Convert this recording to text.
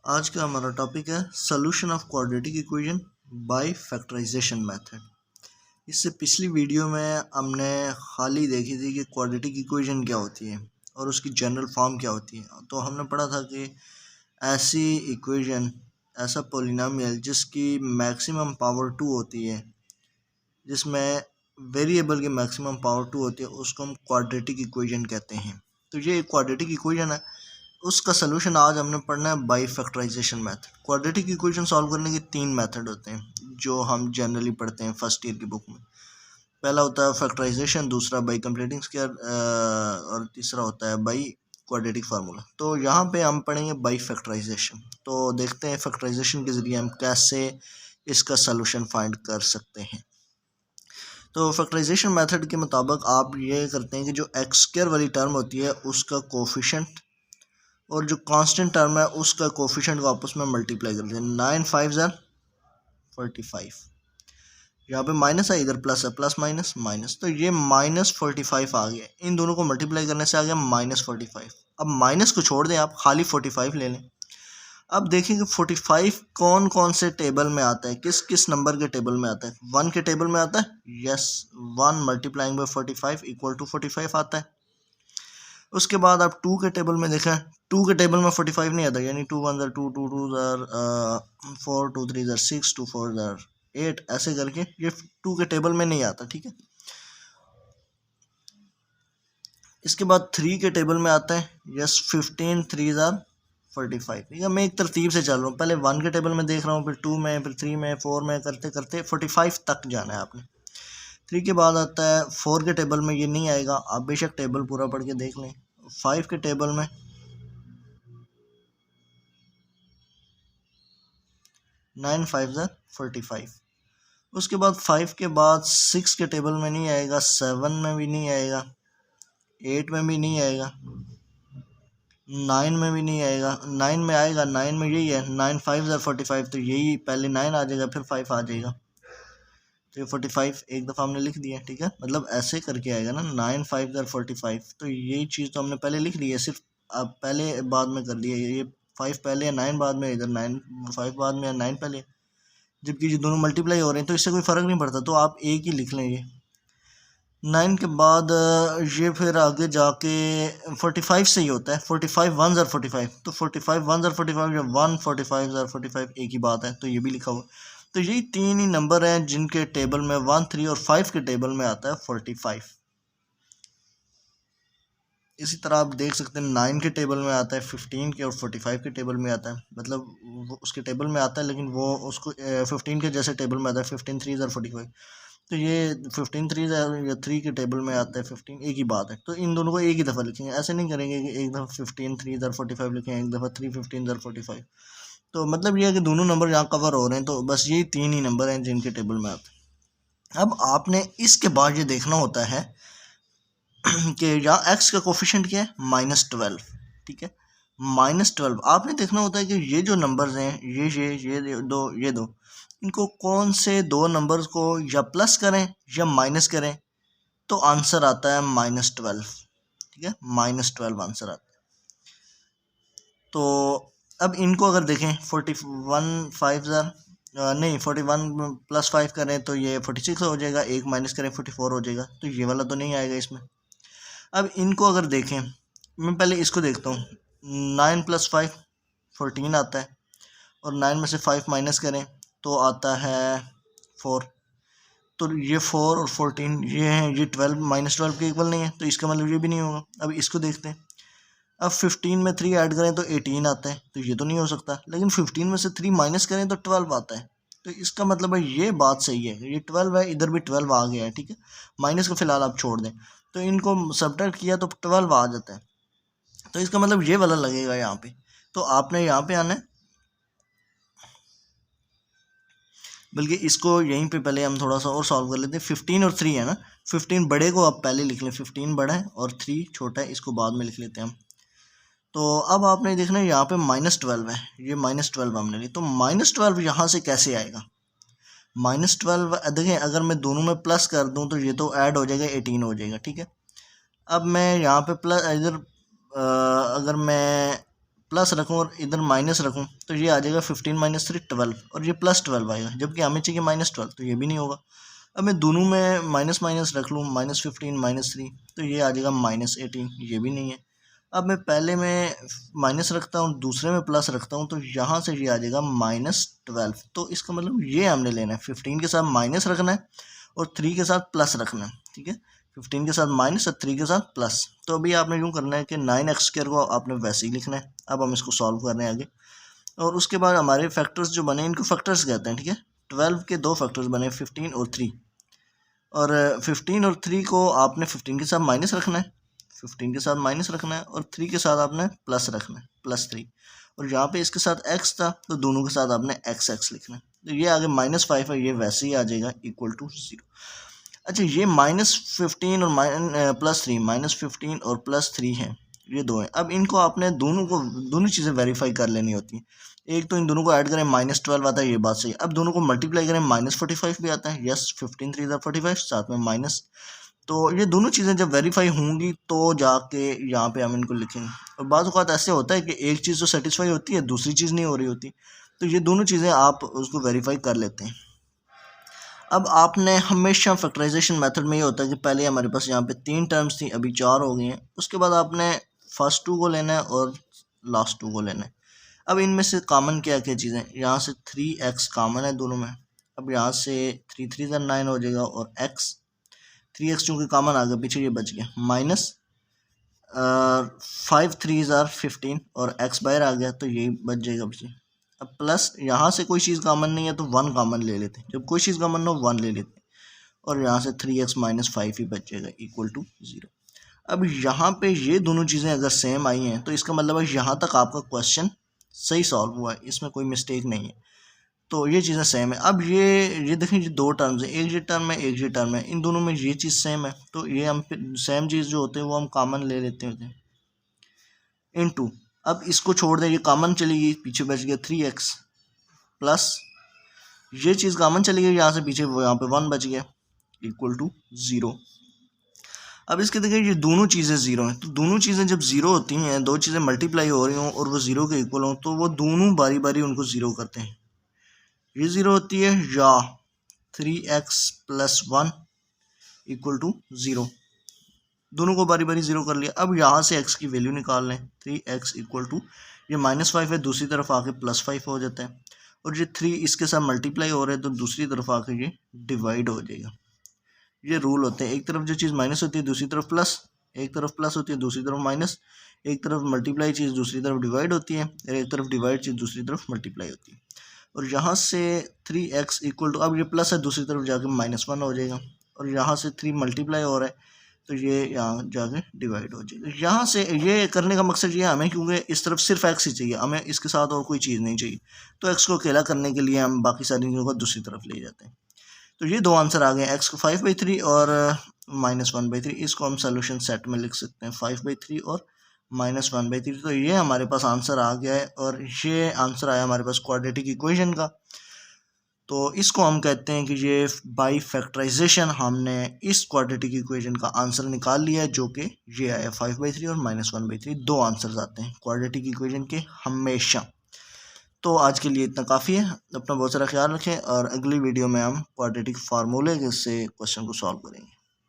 आज का हमारा टॉपिक है solution of quadratic equation by factorisation method. इससे पिछली वीडियो में हमने खाली देखी थी कि क्वाड्रेटिक इक्वेशन क्या होती है और उसकी जनरल फॉर्म क्या होती है। तो हमने पढ़ा था कि ऐसी इक्वेशन, ऐसा पोलिनोमियल जिसकी मैक्सिमम पावर 2 होती है, जिसमें वेरिएबल की मैक्सिमम पावर 2 होती है, उसको हम क्वाड्रेटिक इक्वेशन कहते हैं। तो ये क्वाड्रेटिक इक्वेशन है, उसका सलूशन आज हमने पढ़ना है by factorisation method. Quadratic equation solve करने के 3 मेथड होते हैं जो हम जनरली पढ़ते हैं फर्स्ट ईयर की बुक में। पहला होता है फैक्टराइजेशन, दूसरा बाई कंप्लीटिंग स्क्वायर और तीसरा होता है बाई क्वाड्रेटिक फार्मूला। तो यहाँ पे हम पढ़ेंगे बाई फैक्टराइजेशन। तो देखते हैं फैक्टराइजेशन के ज़रिए हम कैसे इसका सलूशन फाइंड कर सकते हैं। तो फैक्टराइजेशन मेथड के मुताबिक आप ये करते हैं कि जो एक्स स्क्वायर वाली टर्म होती है उसका कोफिशेंट और जो कांस्टेंट टर्म है उसका कोफिशेंट को आपस में मल्टीप्लाई करते हैं। 9 5 ज़र 45, यहाँ पे माइनस है, इधर प्लस है, प्लस माइनस माइनस, तो ये -45 आ गया। इन दोनों को मल्टीप्लाई करने से आ गया -45। अब माइनस को छोड़ दें, आप खाली 45 ले लें। अब देखें कि 45 कौन कौन से टेबल में आता है, किस किस नंबर के टेबल में आता है। 1 के टेबल में आता है, yes, 1 multiplying by 45 equal to 45 आता है। उसके बाद आप 2 के टेबल में देखें, 2 के टेबल में 45 नहीं आता, यानी 2 1 ज़र 2 2 2 ज़र 4 2 3 ज़र 6 2 4 ज़र 8, ऐसे करके ये 2 के टेबल में नहीं आता, ठीक है। इसके बाद 3 के टेबल में आता है, यस, 15 3 ज़र 45। ठीक है, मैं एक तरतीब से चल रहा हूँ, पहले 1 के टेबल में देख रहा हूँ, फिर 2 में, फिर 3 में, 4 में, करते करते 45 तक जाना है आपने। 3 के बाद आता है 4 के टेबल में, ये नहीं आएगा, आप बेशक टेबल पूरा पढ़ के देख लें। 5 के टेबल में 9 5 ज़र 45। उसके बाद 5 के बाद 6 के टेबल में नहीं आएगा, 7 में भी नहीं आएगा, 8 में भी नहीं आएगा, 9 में भी नहीं आएगा। 9 में आएगा, 9 में यही है, 9 5 ज़र 45, तो यही पहले 9 आ जाएगा, फिर 5 आ जाएगा, तो ये 45 एक दफ़ा हमने लिख दिया, ठीक है। मतलब ऐसे करके आएगा ना, 9 5 ज़र 45, तो यही चीज़ तो हमने पहले लिख ली है, सिर्फ अब पहले बाद में कर दिया। ये 5 पहले है, 9 बाद में, इधर 9 5 बाद में है, 9 पहले, जबकि ये दोनों मल्टीप्लाई हो रहे हैं तो इससे कोई फ़र्क नहीं पड़ता, तो आप एक ही लिख लें। ये 9 के बाद ये फिर आगे जाके 45 से ही होता है, 45 1 ज़र 45, तो 45 1 ज़र 45 या 1 45 ज़र 45 एक ही बात है, तो ये भी लिखा हुआ। तो यही 3 ही नंबर हैं जिनके टेबल में 1 3 और 5 के टेबल में आता है 45। इसी तरह आप देख सकते हैं 9 के टेबल में आता है, 15 के और 45 के टेबल में आता है, मतलब वो उसके टेबल में आता है, लेकिन वो उसको 15 के जैसे टेबल में आता है, 15 3 ज़र 45। तो ये 15 3 या 3 के टेबल में आता है 15, एक ही बात है। तो इन दोनों को एक ही दफ़ा लिखेंगे, ऐसे नहीं करेंगे कि एक दफ़ा 15 3 ज़र 45 लिखें, एक दफ़ा 3 15 ज़र 45। तो मतलब ये है कि दोनों नंबर यहाँ कवर हो रहे हैं, तो बस यही 3 ही नंबर हैं जिनके टेबल में आते हैं। अब आपने इसके बाद ये देखना होता है कि यहाँ एक्स का कोफिशिएंट क्या है, -12, ठीक है। -12 आपने देखना होता है कि ये जो नंबर्स हैं, ये दो, इनको कौन से दो नंबर्स को या प्लस करें या माइनस करें, तो आंसर आता है -12, ठीक है, -12 आंसर आता है। तो अब इनको अगर देखें 41 5 ज़र नहीं 41 + 5 करें तो ये 46 हो जाएगा, एक माइनस करें 44 हो जाएगा, तो ये वाला तो नहीं आएगा इसमें। अब इनको अगर देखें, मैं पहले इसको देखता हूँ, 9 + 5 14 आता है, और 9 में से 5 माइनस करें तो आता है 4, तो ये 4 और 14 ये हैं, ये 12 -12 के इक्वल नहीं है, तो इसका मतलब ये भी नहीं होगा। अब इसको देखते हैं, अब 15 में 3 ऐड करें तो 18 आता है, तो ये तो नहीं हो सकता, लेकिन 15 में से 3 माइनस करें तो 12 आता है, तो इसका मतलब है ये बात सही है, ये 12 है, इधर भी 12 आ गया है, ठीक है। माइनस को फिलहाल आप छोड़ दें, तो इनको सब्ट्रैक्ट किया तो 12 आ जाता है, तो इसका मतलब ये वाला लगेगा यहाँ पे। तो आपने यहाँ पे आना है, बल्कि इसको यहीं पे पहले हम थोड़ा सा और सॉल्व कर लेते हैं। 15 और 3 है ना, 15 बड़े को आप पहले लिख लें, 15 बड़ा है और 3 छोटा है, इसको बाद में लिख लेते हैं हम। तो अब आपने देखना है यहाँ पे -12 है, ये -12 हमने ली, तो -12 यहाँ से कैसे आएगा। -12 देखें, अगर मैं दोनों में प्लस कर दूँ तो ये तो ऐड हो जाएगा, 18 हो जाएगा, ठीक है। अब मैं यहाँ पे प्लस इधर अगर मैं प्लस रखूँ और इधर माइनस रखूँ तो ये आ जाएगा 15 माइनस 3 12 और ये प्लस 12 आएगा, जबकि हमें चाहिए माइनस 12, तो ये भी नहीं होगा। अब मैं दोनों में माइनस माइनस रख लूँ, माइनस 15 माइनस 3 तो ये आ जाएगा माइनस 18, ये भी नहीं है। अब मैं पहले में माइनस रखता हूँ, दूसरे में प्लस रखता हूँ, तो यहाँ से ये आ जाएगा माइनस 12। तो इसका मतलब ये हमने लेना है, 15 के साथ माइनस रखना है और 3 के साथ प्लस रखना है, ठीक है। 15 के साथ माइनस और 3 के साथ प्लस। तो अभी आपने यूँ करना है कि 9x² को आपने वैसे ही लिखना है। अब हम इसको सॉल्व कर रहे हैं आगे, और उसके बाद हमारे फैक्टर्स जो बने इनको फैक्टर्स कहते हैं, ठीक है। 12 के 2 फैक्टर्स बने, 15 और 3, और 15 और 3 को आपने 15 के साथ माइनस रखना है, 15 के साथ माइनस रखना है, और 3 के साथ आपने प्लस रखना है, +3। और यहाँ पे इसके साथ x था तो दोनों के साथ आपने x लिखना है। तो ये आगे -5 है, ये वैसे ही आ जाएगा = 0। अच्छा, ये -15 और +3, -15 और +3 है, ये दो हैं। अब इनको आपने दोनों चीज़ें वेरीफाई कर लेनी होती हैं। एक तो इन दोनों को ऐड करें, -12 आता है, ये बात सही है। अब दोनों को मल्टीप्लाई करें, -45 भी आता है, यस, 15 3 45, साथ में माइनस। तो ये दोनों चीज़ें जब वेरीफाई होंगी तो जाके यहाँ पे हम इनको लिखेंगे। और बाज़ औक़ात ऐसे होता है कि एक चीज़ तो सेटिस्फाई होती है, दूसरी चीज़ नहीं हो रही होती, तो ये दोनों चीज़ें आप उसको वेरीफाई कर लेते हैं। अब आपने हमेशा फैक्टराइजेशन मेथड में ये होता है कि पहले हमारे पास यहाँ पे 3 टर्म्स थी, अभी 4 हो गई हैं। उसके बाद आपने फर्स्ट 2 को लेना है और लास्ट 2 को लेना है। अब इनमें से कॉमन क्या क्या चीज़ें, यहाँ से 3x कॉमन है दोनों में। अब यहाँ से 3 3 9 हो जाएगा, और x 3x चूँकि कॉमन आ गया, पीछे ये बच गया, माइनस 5 3 15 और x बाहर आ गया तो यही बच जाएगा पीछे। अब प्लस यहाँ से कोई चीज़ कॉमन नहीं है तो 1 कॉमन ले लेते हैं, जब कोई चीज़ कॉमन हो 1 ले लेते हैं, और यहाँ से 3x - 5 ही बच जाएगा = 0। अब यहाँ पे ये दोनों चीज़ें अगर सेम आई हैं तो इसका मतलब है यहाँ तक आपका क्वेश्चन सही सॉल्व हुआ है, इसमें कोई मिस्टेक नहीं है। तो ये चीज़ें सेम है। अब ये देखें, ये 2 टर्म्स हैं, एक ये टर्म है, एक ये टर्म है, इन दोनों में ये चीज़ सेम है, तो ये हम सेम चीज़ जो होते हैं वो हम कॉमन ले लेते हैं इनटू। अब इसको छोड़ दें, ये कॉमन चली गई, पीछे बच गया 3x, प्लस ये चीज़ कॉमन चली गई यहाँ से पीछे, वो यहाँ पे 1 बच गया = 0। अब इसके देखिए ये दोनों चीज़ें 0 हैं, तो दोनों चीज़ें जब 0 होती हैं, दो चीज़ें मल्टीप्लाई हो रही हों और वो 0 के इक्वल हों, तो वो दोनों बारी बारी उनको 0 करते हैं। ये 0 होती है, या 3x + 1 = 0, दोनों को बारी बारी 0 कर लिया। अब यहाँ से x की वैल्यू निकाल लें, 3x = ये -5 है, दूसरी तरफ आके +5 हो जाता है, और ये 3 इसके साथ मल्टीप्लाई हो रहे हैं तो दूसरी तरफ आके ये डिवाइड हो जाएगा। ये रूल होते हैं, एक तरफ जो चीज़ माइनस होती है दूसरी तरफ प्लस, एक तरफ प्लस होती है दूसरी तरफ माइनस, एक तरफ मल्टीप्लाई चीज़ दूसरी तरफ डिवाइड होती है, और एक तरफ डिवाइड चीज़ दूसरी तरफ मल्टीप्लाई होती है। और यहाँ से 3x = अब ये प्लस है, दूसरी तरफ जाके -1 हो जाएगा, और यहाँ से 3 मल्टीप्लाई हो रहा है तो ये यहाँ जाके डिवाइड हो जाएगा। यहाँ से ये करने का मकसद ये है हमें, क्योंकि इस तरफ सिर्फ x ही चाहिए हमें, इसके साथ और कोई चीज़ नहीं चाहिए, तो x को अकेला करने के लिए हम बाकी सारी चीज़ों को दूसरी तरफ ले जाते हैं। तो ये दो आंसर आ गए, x को 5/3 और -1/3। इसको हम सोल्यूशन सेट में लिख सकते हैं, 5/3 और -1/3। तो ये हमारे पास आंसर आ गया है, और ये आंसर आया हमारे पास क्वाड्रेटिक इक्वेशन का। तो इसको हम कहते हैं कि ये बाई फैक्टराइजेशन हमने इस क्वाड्रेटिक इक्वेशन का आंसर निकाल लिया है, जो कि ये आया 5/3 और -1/3। दो आंसर्स आते हैं क्वाड्रेटिक इक्वेशन के हमेशा। तो आज के लिए इतना काफ़ी है, अपना बहुत सारा ख्याल रखें, और अगली वीडियो में हम क्वाड्रेटिक फार्मूले से क्वेश्चन को सॉल्व करेंगे।